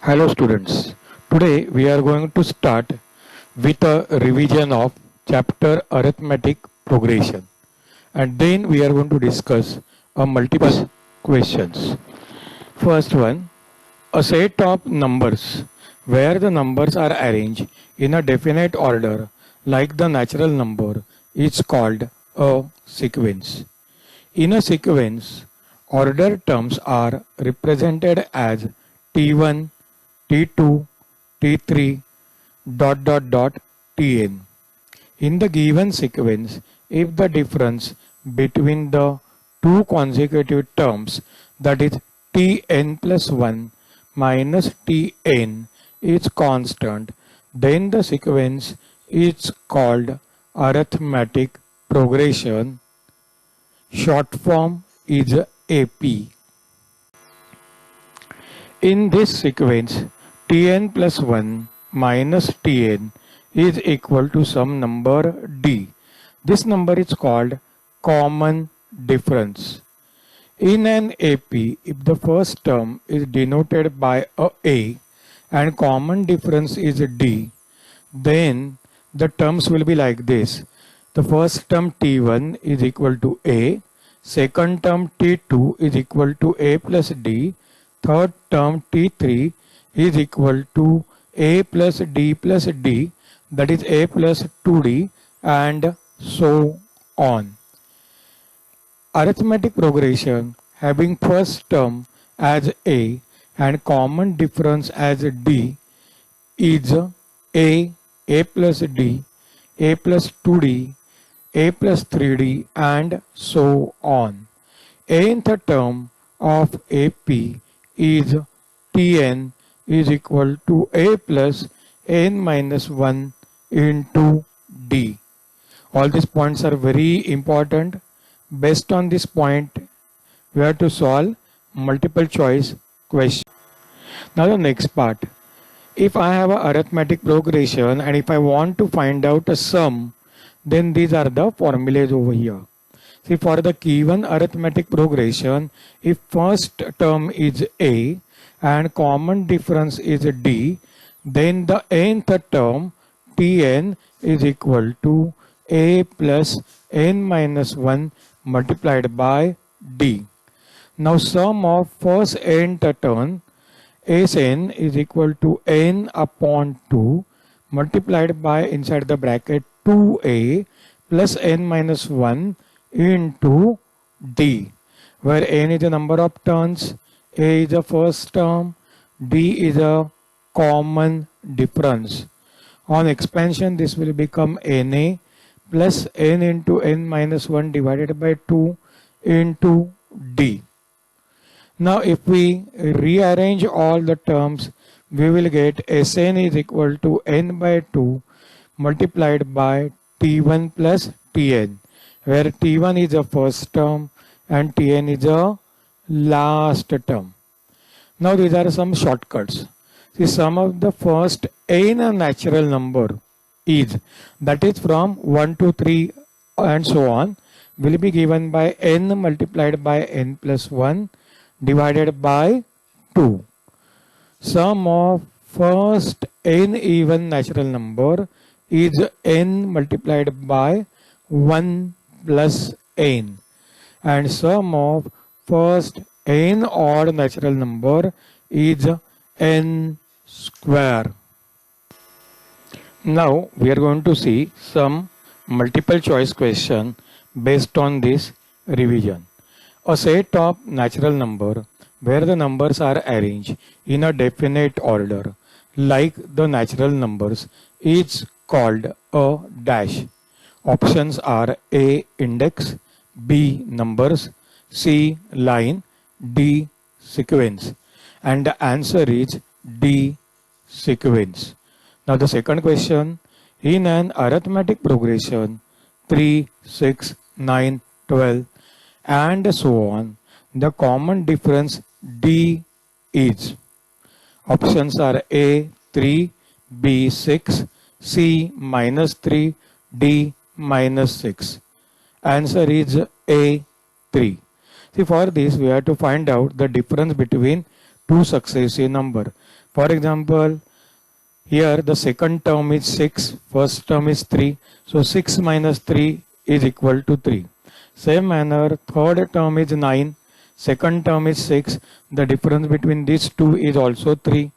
Hello students. Today we are going to start with a revision of chapter arithmetic progression, and then we are going to discuss a multiple questions. First one, a set of numbers where the numbers are arranged in a definite order like the natural number is called a sequence. In a sequence, order terms are represented as T1, T2, T3, Tn. In the given sequence, if the difference between the two consecutive terms, that is Tn plus 1 minus Tn, is constant, then the sequence is called arithmetic progression. Short form is AP. In this sequence, Tn plus 1 minus Tn is equal to some number D. This number is called common difference. In an AP, if the first term is denoted by a and common difference is D, then the terms will be like this. The first term T1 is equal to A, second term T2 is equal to A plus D, third term T3 is equal to A plus D, that is A plus 2D, and so on. Arithmetic progression having first term as A and common difference as D is A plus D, A plus 2D, A plus 3D, and so on. Nth term of AP is Tn is equal to A plus n minus 1 into D. All these points are very important. Based on this point, we have to solve multiple choice question. Now the next part. If I have a arithmetic progression and if I want to find out a sum, then these are the formulas over here. See, for the given arithmetic progression, if first term is A and common difference is D, then the nth term Tn is equal to A plus n minus 1 multiplied by D. Now sum of first nth term Sn is equal to n upon 2 multiplied by inside the bracket 2a plus n minus 1 into D, where n is the number of turns, a is the first term, D is a common difference. On expansion, this will become Na plus n into n minus 1 divided by 2 into D. Now if we rearrange all the terms, we will get Sn is equal to n by 2 multiplied by T1 plus Tn, where T1 is the first term and Tn is the last term. Now these are some shortcuts. See, sum of the first n natural number is, that is from 1 to 3 and so on, will be given by n multiplied by n plus 1 divided by 2. Sum of first n even natural number is n multiplied by 1 plus n, and sum of first n odd natural number is n square. Now we are going to see some multiple choice question based on this revision. A set of natural number where the numbers are arranged in a definite order like the natural numbers is called a dash. Options are A index, B numbers, C line, D sequence, and the answer is D sequence. Now the second question, in an arithmetic progression 3, 6, 9, 12 and so on, the common difference D is. Options are A 3, B 6, C minus 3, D minus 6. Answer is A 3. See, for this we have to find out the difference between two successive number. For example, here the second term is 6, first term is 3. So 6 minus 3 is equal to 3. Same manner, third term is 9, second term is 6. The difference between these two is also 3.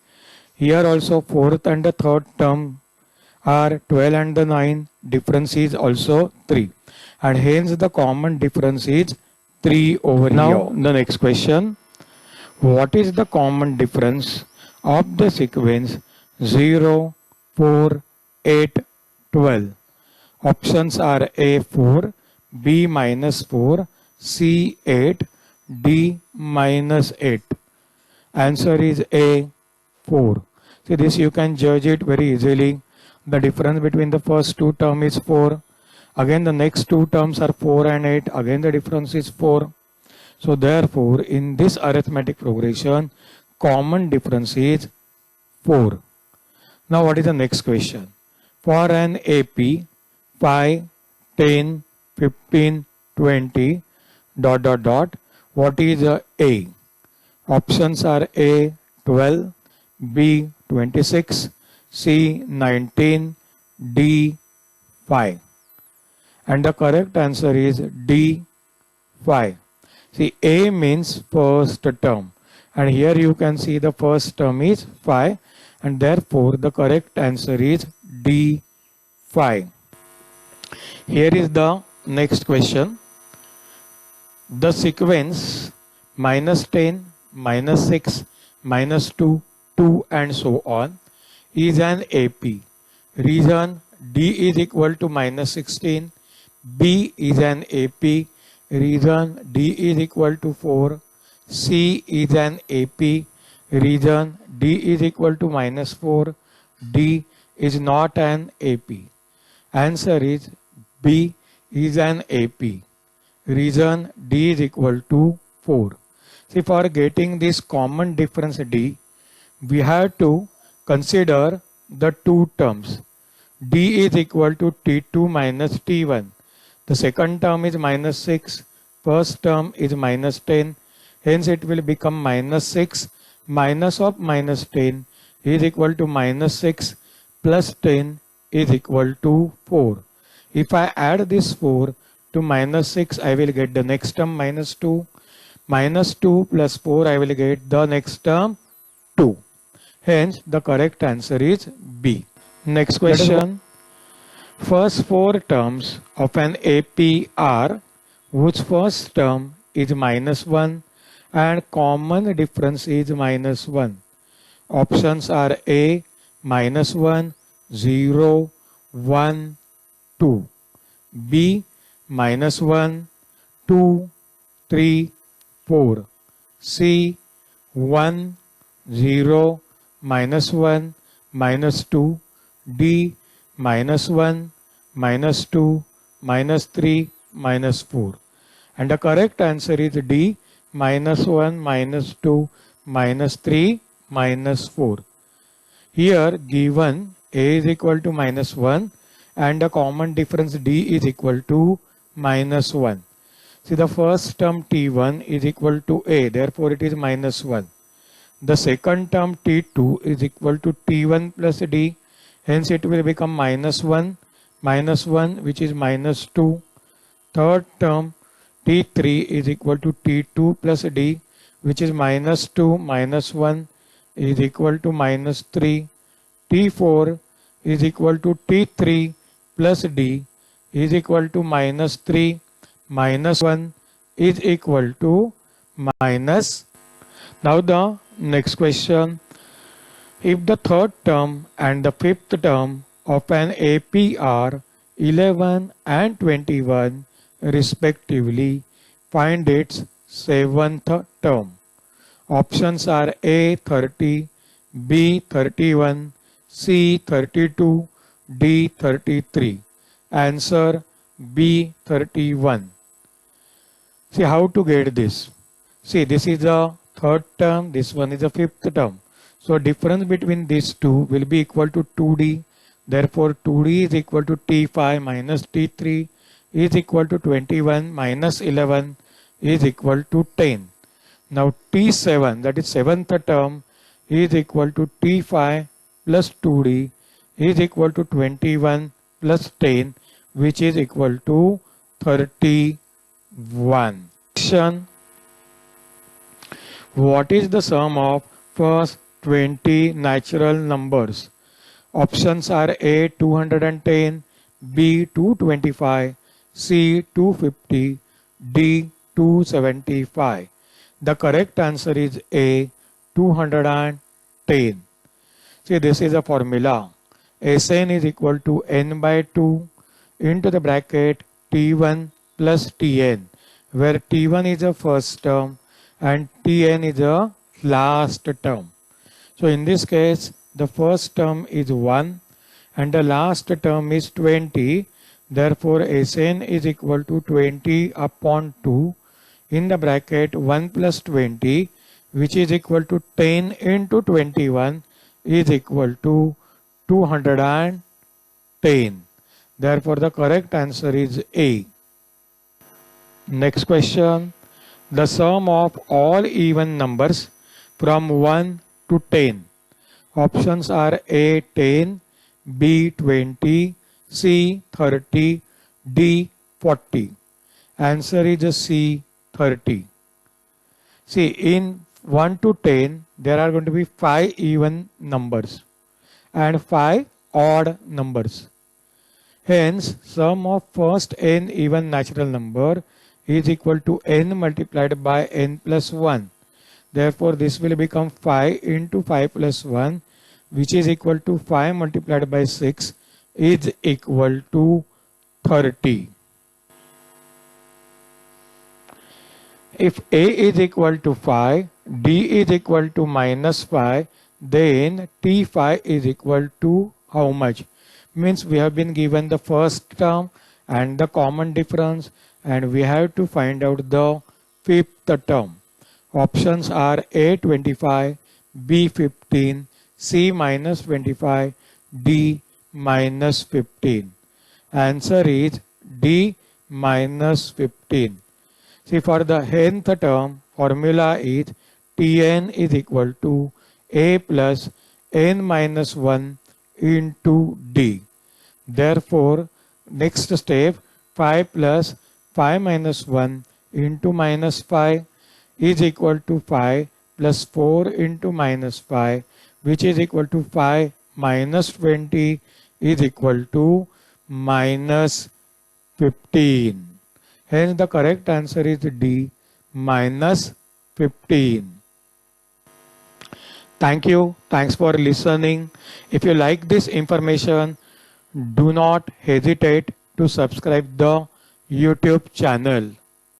Here also fourth and the third term are 12 and the 9. Difference is also 3. And hence the common difference is 3 over now, here. Now the next question. What is the common difference of the sequence 0, 4, 8, 12? Options are A 4, B minus 4, C 8, D minus 8. Answer is A 4. See, this you can judge it very easily. The difference between the first two terms is 4. Again the next two terms are 4 and 8. Again the difference is 4. So therefore, in this arithmetic progression, common difference is 4. Now what is the next question? For an AP 5, 10, 15, 20, what is A? Options are A 12, B 26, C 19, D 5. And the correct answer is D 5. See, A means first term, and here you can see the first term is 5, and therefore the correct answer is D 5. Here is the next question. The sequence minus 10, minus 6, minus 2, 2 and so on is an AP. Reason D is equal to minus 16, B is an AP. Reason D is equal to 4, C is an AP. Reason D is equal to minus 4, D is not an AP. Answer is B is an AP. Reason D is equal to 4. See, for getting this common difference D, we have to consider the two terms. D is equal to T2 minus T1. The second term is minus 6, first term is minus 10, hence it will become minus 6 minus of minus 10 is equal to minus 6 plus 10 is equal to 4. If I add this 4 to minus 6, I will get the next term minus 2. Minus 2 plus 4, I will get the next term 2. Hence, the correct answer is B. Next question. First four terms of an AP are whose first term is minus 1 and common difference is minus 1. Options are A minus 1, 0, 1, 2. B minus 1, 2, 3, 4. C 1, 0, minus 1, minus 2. D minus 1, minus 2, minus 3, minus 4. And the correct answer is D, minus 1, minus 2, minus 3, minus 4. Here given A is equal to minus 1 and the common difference D is equal to minus 1. See, the first term T1 is equal to A, therefore it is minus 1. The second term T2 is equal to T1 plus D, hence it will become minus 1, which is minus 2. Third term T3 is equal to T2 plus D, which is minus 2 minus 1 is equal to minus 3. T4 is equal to T3 plus D is equal to minus 3 minus 1 is equal to minus. Now the next question. If the third term and the fifth term of an AP are 11 and 21 respectively, find its seventh term. Options are A 30, B 31, C 32, D 33. Answer B 31. See how to get this. See, this is the third term, this one is the fifth term. So difference between these two will be equal to 2D. Therefore 2D is equal to T5 minus T3 is equal to 21 minus 11 is equal to 10. Now T7, that is seventh term, is equal to T5 plus 2D is equal to 21 plus 10, which is equal to 31. Question: what is the sum of first 20 natural numbers? Options are A 210, B 225, C 250, D 275. The correct answer is A 210. See, this is a formula. Sn is equal to n by 2 into the bracket T1 plus Tn, where T1 is the first term and Tn is the last term. So in this case, the first term is 1 and the last term is 20. Therefore, Sn is equal to 20 upon 2 in the bracket 1 plus 20, which is equal to 10 into 21 is equal to 210. Therefore, the correct answer is A. Next question. The sum of all even numbers from 1 to 10. Options are A 10, B 20, C 30, D 40. Answer is C 30. See, in 1 to 10, there are going to be 5 even numbers and 5 odd numbers. Hence, sum of first n even natural number is equal to n multiplied by n plus 1. Therefore, this will become 5 into 5 plus 1, which is equal to 5 multiplied by 6 is equal to 30. If A is equal to 5, D is equal to minus 5, then T5 is equal to how much? Means we have been given the first term and the common difference, and we have to find out the fifth term. Options are A 25, B 15, C minus 25, D minus 15. Answer is D minus 15. See, for the nth term, formula is Tn is equal to A plus n minus 1 into D. Therefore, next step, 5 plus 5 minus 1 into minus 5 is equal to 5 plus 4 into minus 5, which is equal to 5 minus 20 is equal to minus 15. Hence, the correct answer is D minus 15. Thank you. Thanks for listening. If you like this information, do not hesitate to subscribe the YouTube channel.